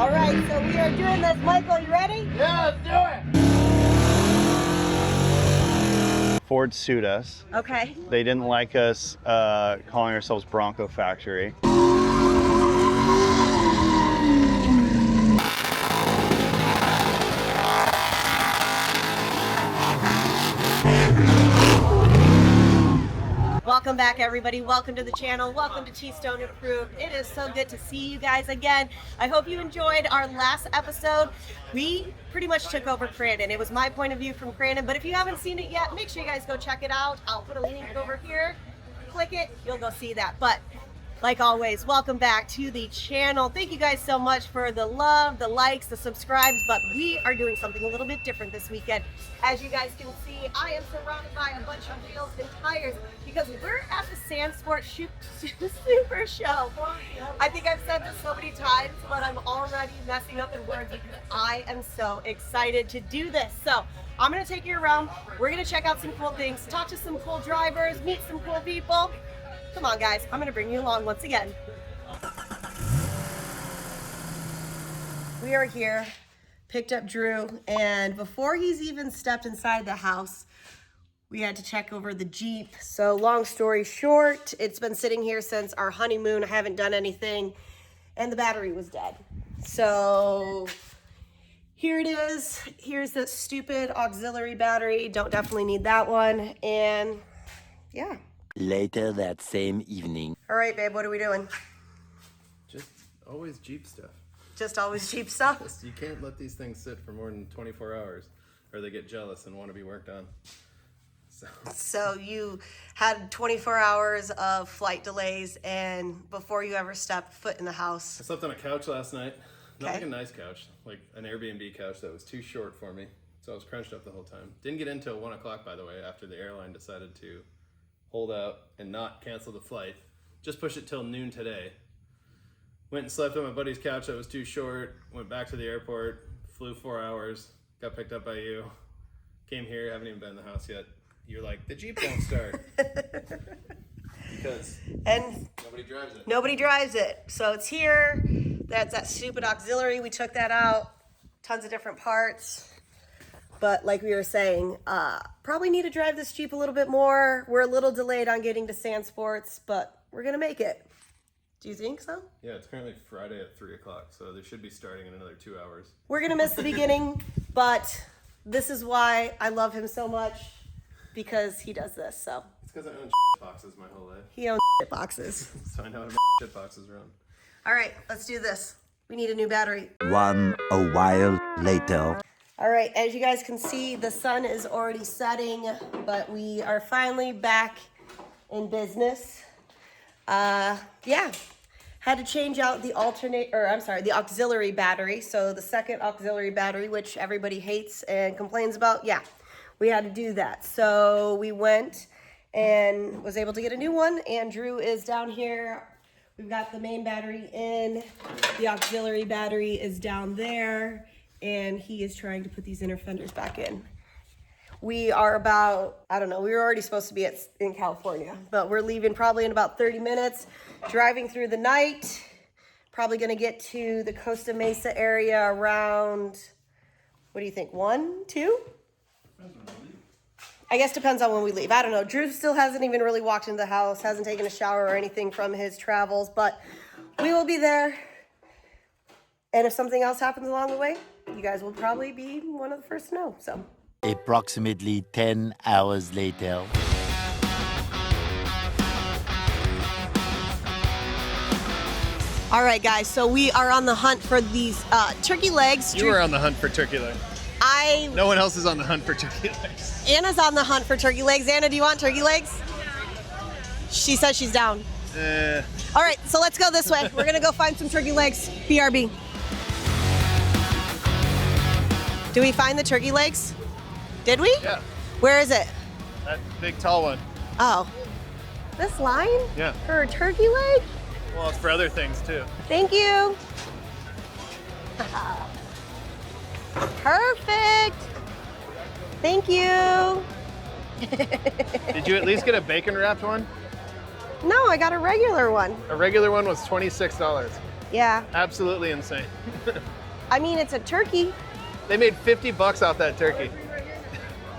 All right, so we are doing this. Michael, you ready? Yeah, let's do it! Ford sued us. Okay. They didn't like us calling ourselves Bronco Factory. Welcome back, everybody. Welcome to the channel. Welcome to T-Stone Approved. It is so good to see you guys again. I hope you enjoyed our last episode. We pretty much took over Crandon. It was my point of view from Crandon, but if you haven't seen it yet, make sure you guys go check it out. I'll put a link over here. Click it, you'll go see that. But like always, welcome back to the channel. Thank you guys so much for the love, the likes, the subscribes, but we are doing something a little bit different this weekend. As you guys can see, I am surrounded by a bunch of wheels and tires because we're at the Sand Sport Super Show. I think I've said this so many times, but I'm already messing up in words because I am so excited to do this. So I'm gonna take you around. We're gonna check out some cool things, talk to some cool drivers, meet some cool people. Come on, guys. I'm going to bring you along once again. We are here, picked up Drew, and before he's even stepped inside the house, we had to check over the Jeep. So long story short, it's been sitting here since our honeymoon. I haven't done anything, and the battery was dead. So here it is. Here's the stupid auxiliary battery. Don't definitely need that one. And yeah. Later that same evening. All right, babe, what are we doing? Just always Jeep stuff. Just always cheap stuff? You can't let these things sit for more than 24 hours or they get jealous and want to be worked on. So you had 24 hours of flight delays and before you ever stepped foot in the house. I slept on a couch last night. Not Okay. like a nice couch, like an Airbnb couch that was too short for me. So I was crunched up the whole time. Didn't get in until 1 o'clock, by the way, after the airline decided to hold out and not cancel the flight. Just push it till noon today. Went and slept on my buddy's couch that was too short. Went back to the airport, flew 4 hours, got picked up by you. Came here, haven't even been in the house yet. You're like, the Jeep won't start. Because nobody drives it. Nobody drives it. So it's here. That's that stupid auxiliary. We took that out. Tons of different parts. But like we were saying, probably need to drive this Jeep a little bit more. We're a little delayed on getting to Sand Sports, but we're going to make it. Do you think so? Yeah, it's currently Friday at 3 o'clock, so they should be starting in another 2 hours. We're going to miss the beginning, but this is why I love him so much, because he does this, so. It's because I own boxes my whole life. He owns boxes. So I know how to boxes run. All right, let's do this. We need a new battery. A while later. All right, as you guys can see, the sun is already setting, but we are finally back in business. Yeah, had to change out the the auxiliary battery. So the second auxiliary battery, which everybody hates and complains about, yeah, we had to do that. So we went and was able to get a new one. Andrew is down here. We've got the main battery in, the auxiliary battery is down there. And he is trying to put these inner fenders back in. We are about, I don't know, we were already supposed to be in California, but we're leaving probably in about 30 minutes, driving through the night, probably gonna get to the Costa Mesa area around, what do you think, 1, 2? I guess depends on when we leave. I don't know. Drew still hasn't even really walked into the house, hasn't taken a shower or anything from his travels, but we will be there. And if something else happens along the way, you guys will probably be one of the first to know, so. Approximately 10 hours later. All right, guys, so we are on the hunt for these turkey legs. You were on the hunt for turkey legs. No one else is on the hunt for turkey legs. Anna's on the hunt for turkey legs. Anna, do you want turkey legs? She says she's down. All right, so let's go this way. We're gonna go find some turkey legs. BRB. Do we find the turkey legs? Did we? Yeah. Where is it? That big tall one. Oh. This line? Yeah. For a turkey leg? Well, it's for other things too. Thank you. Perfect. Thank you. Did you at least get a bacon wrapped one? No, I got a regular one. A regular one was $26. Yeah. Absolutely insane. I mean, it's a turkey. They made 50 bucks off that turkey.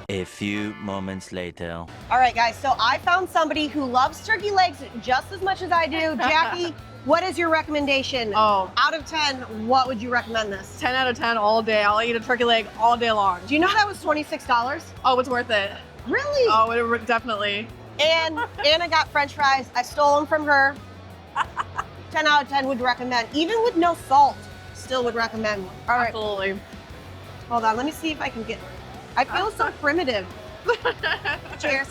A few moments later. All right, guys, so I found somebody who loves turkey legs just as much as I do. Jackie, what is your recommendation? Oh. Out of 10, what would you recommend this? 10 out of 10 all day. I'll eat a turkey leg all day long. Do you know that was $26? Oh, it's worth it. Really? Oh, definitely. And Anna got French fries. I stole them from her. 10 out of 10 would recommend. Even with no salt, still would recommend. All right, Absolutely. hold on. Let me see if I can get... I feel so primitive. Cheers.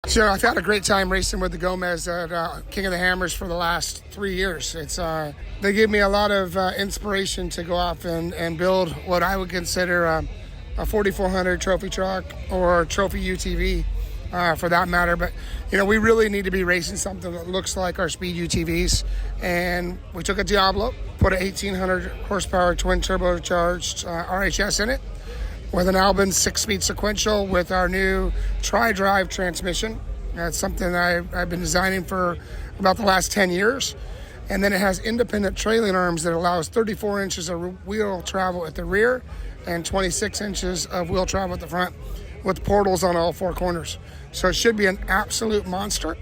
Sure, I've had a great time racing with the Gomez at King of the Hammers for the last 3 years. They give me a lot of inspiration to go off and build what I would consider a 4400 trophy truck or trophy UTV for that matter. But we really need to be racing something that looks like our speed UTVs. And we took a Diablo, put an 1800 horsepower twin turbocharged RHS in it, with an Albin 6-speed sequential with our new tri-drive transmission. That's something I've been designing for about the last 10 years. And then it has independent trailing arms that allows 34 inches of wheel travel at the rear and 26 inches of wheel travel at the front, with portals on all 4 corners. So it should be an absolute monster.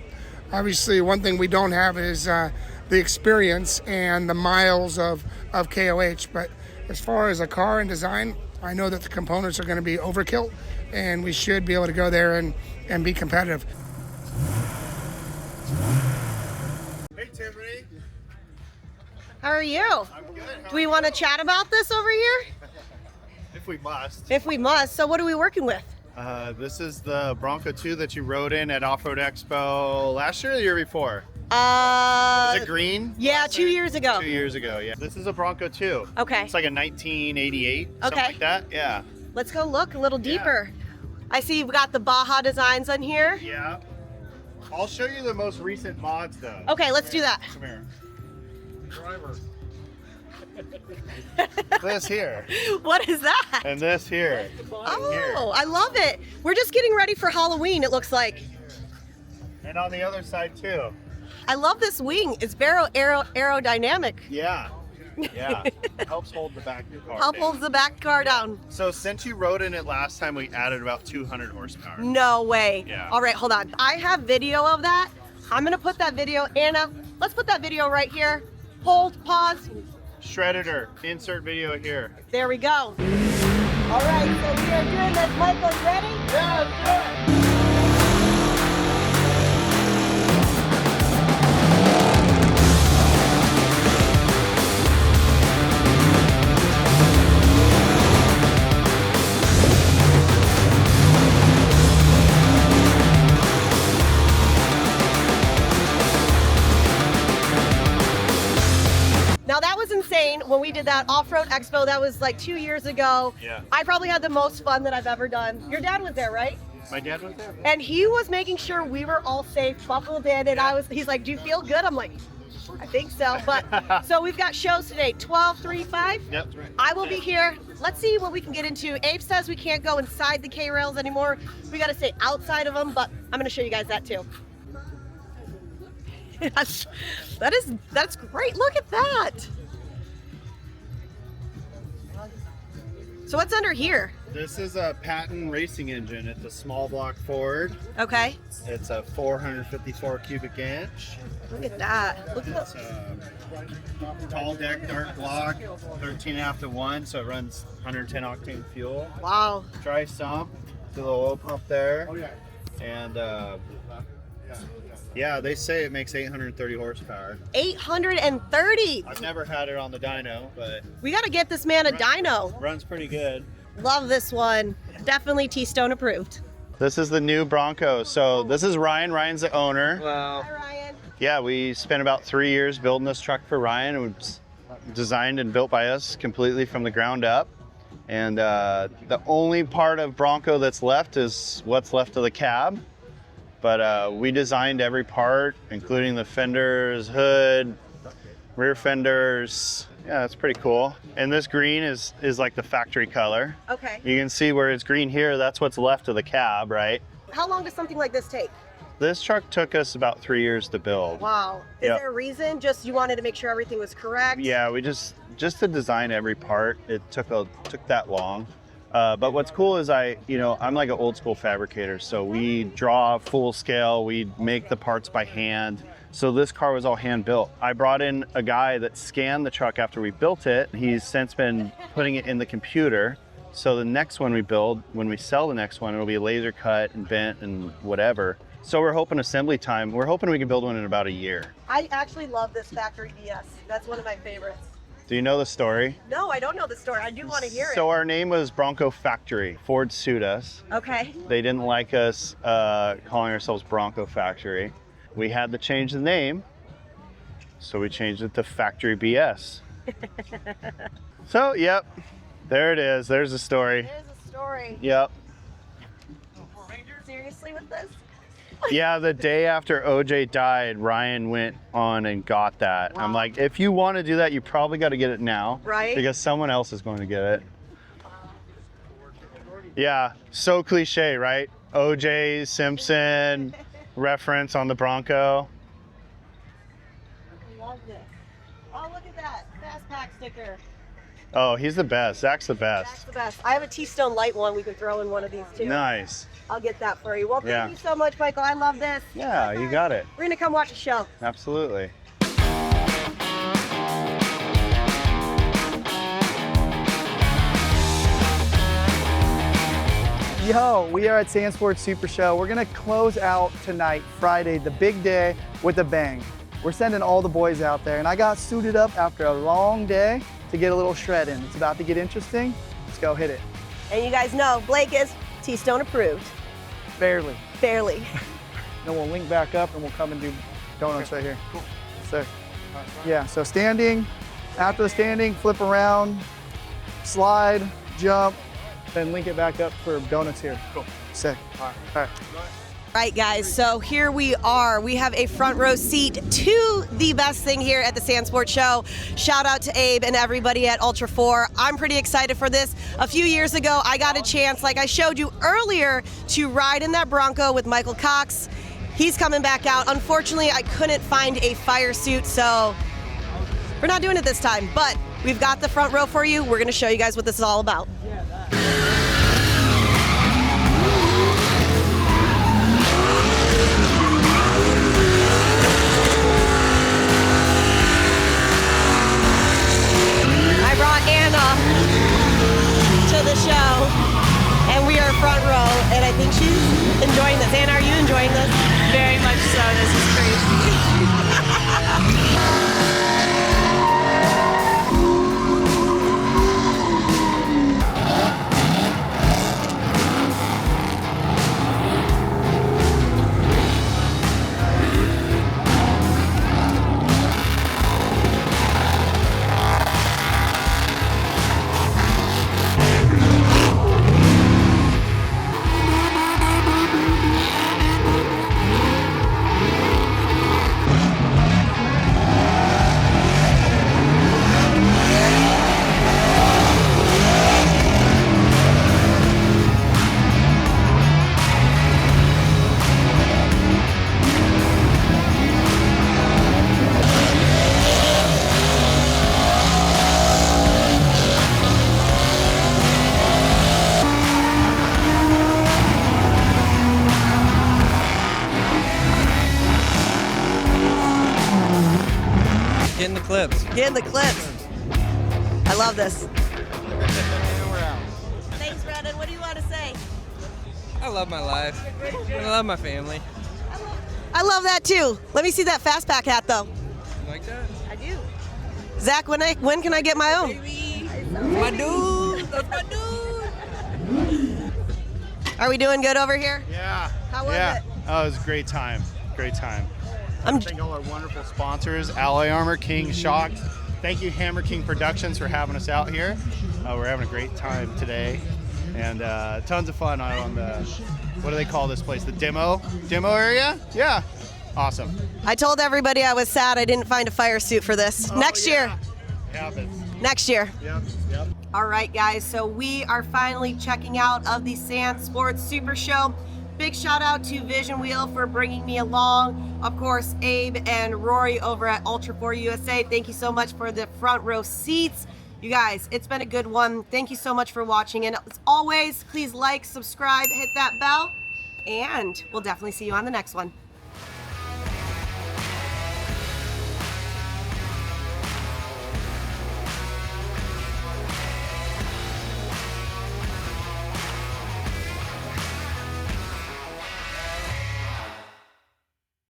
Obviously, one thing we don't have is the experience and the miles of KOH. But as far as a car and design, I know that the components are going to be overkill, and we should be able to go there and be competitive. Hey, Tiffany. How are you? I'm good. Do we want to chat about this over here? If we must. If we must. So what are we working with? This is the Bronco 2 that you rode in at Off-Road Expo last year or the year before? Is it green? Yeah, 2 years ago. 2 years ago, yeah. This is a Bronco 2. Okay. It's like a 1988, something Okay. like that, yeah. Let's go look a little deeper. I see you've got the Baja designs on here. Yeah. I'll show you the most recent mods, though. Okay, let's do that. Come here. Driver. This here. What is that? And this here. Oh, I love it. We're just getting ready for Halloween, it looks like. And on the other side, too. I love this wing. It's very aerodynamic. Yeah. Yeah. Helps hold the back car Help down. holds the back car down. So since you rode in it last time, we added about 200 horsepower. No way. Yeah. All right, hold on. I have video of that. I'm going to put that video. Anna, let's put that video right here. Hold, pause. Shredditor, insert video here. There we go. All right, so we are doing this. Michael, you ready? Yeah, let's Now that was insane when we did that off-road expo. That was like 2 years ago. Yeah. I probably had the most fun that I've ever done. Your dad was there, right? My dad was there. And he was making sure we were all safe, buckled in, and he's like, do you feel good? I'm like, I think so. But so we've got shows today, 12, 3, 5. Yep, that's right. I will be here. Let's see what we can get into. Abe says we can't go inside the K-rails anymore. We got to stay outside of them, but I'm going to show you guys that too. That's great. Look at that. So what's under here? This is a Patton racing engine. It's a small block Ford. Okay. It's a 454 cubic inch. Look at that. Look at It's a tall deck, dark block, 13.5 to 1, so it runs 110 octane fuel. wow. Dry sump, the little oil pump there, and yeah, they say it makes 830 horsepower. 830. I've never had it on the dyno, but We got to get this man a dyno. runs pretty good. Love this one. Definitely T-Stone approved. This is the new Bronco. So this is Ryan. Ryan's the owner. Hi, Ryan. Yeah, we spent about 3 years building this truck for Ryan. It was designed and built by us completely from the ground up. And the only part of Bronco that's left is what's left of the cab. But we designed every part, including the fenders, hood, rear fenders. Yeah, that's pretty cool. And this green is like the factory color. Okay. You can see where it's green here, that's what's left of the cab, right? How long does something like this take? This truck took us about 3 years to build. Wow. Is Yep. there a reason? Just you wanted to make sure everything was correct? Yeah, we just to design every part, it took that long. But what's cool is I'm like an old school fabricator, so we draw full scale, we make the parts by hand. So this car was all hand built. I brought in a guy that scanned the truck after we built it. He's since been putting it in the computer. So the next one we build, when we sell the next one, it'll be laser cut and bent and whatever. So we're hoping assembly time, we're hoping we can build one in about a year. I actually love this factory BS. That's one of my favorites. Do you know the story? No, I don't know the story. I do want to hear So it. our name was Bronco Factory. Ford sued us. Okay. They didn't like us calling ourselves Bronco Factory. We had to change the name, so we changed it to Factory BS. So, yep, there it is. There's the story. There's a story. Yep. Seriously with this? Yeah, the day after OJ died, Ryan went on and got that. Wow. I'm like, if you want to do that, you probably got to get it now. Right. Because someone else is going to get it. Yeah, so cliche, right? OJ Simpson reference on the Bronco. I love this. Oh, look at that. Fast pack sticker. Oh, he's the best. Zach's the That's best. the best. I have a T-Stone light one. We could throw in one of these too. Nice. I'll get that for you. Well, thank Yeah. you so much, Michael. I love this. Yeah, you got it. We're gonna come watch a show. Absolutely. Yo, we are at Sand Sports Super Show. We're gonna close out tonight, Friday, the big day, with a bang. We're sending all the boys out there, and I got suited up after a long day to get a little shred in. It's about to get interesting. Let's go hit it. And you guys know Blake is T-Stone approved. Barely. Barely. Then we'll link back up and we'll come and do donuts right here. Cool. Sick. Yeah, so standing, after the standing, flip around, slide, jump, then link it back up for donuts here. Cool. Sick. All right. Right, guys, so here we are. We have a front row seat to the best thing here at the Sand Sports Show. Shout out to Abe and everybody at Ultra 4. I'm pretty excited for this. A few years ago, I got a chance, like I showed you earlier, to ride in that Bronco with Michael Cox. He's coming back out. Unfortunately, I couldn't find a fire suit, so we're not doing it this time, but we've got the front row for you. We're gonna show you guys what this is all about. I brought Anna to the show, and we are front row, and I think she's enjoying this. Anna, are you enjoying this? Very much so. This is crazy. Getting the clips. Get in the clips. I love this. Thanks, Brandon. What do you want to say? I love my life. I love my family. I love that too. Let me see that fast pack hat though. You like that? I do. Zach, when can I get my own? My dude. That's my dude. Are we doing good over here? Yeah. How was yeah. it? Oh, it was a great time. Great time. I'm Thank all our wonderful sponsors, Alloy Armor, King, Shocked. Thank you, Hammer King Productions, for having us out here. We're having a great time today, and tons of fun on the, what do they call this place? The demo area? Yeah. Awesome. I told everybody I was sad I didn't find a fire suit for this. Next year. Happens. Next year. Yep. Yep. All right, guys, so we are finally checking out of the Sand Sports Super Show. Big shout out to Vision Wheel for bringing me along. Of course, Abe and Rory over at Ultra 4 USA. Thank you so much for the front row seats. You guys, it's been a good one. Thank you so much for watching. And as always, please like, subscribe, hit that bell, and we'll definitely see you on the next one.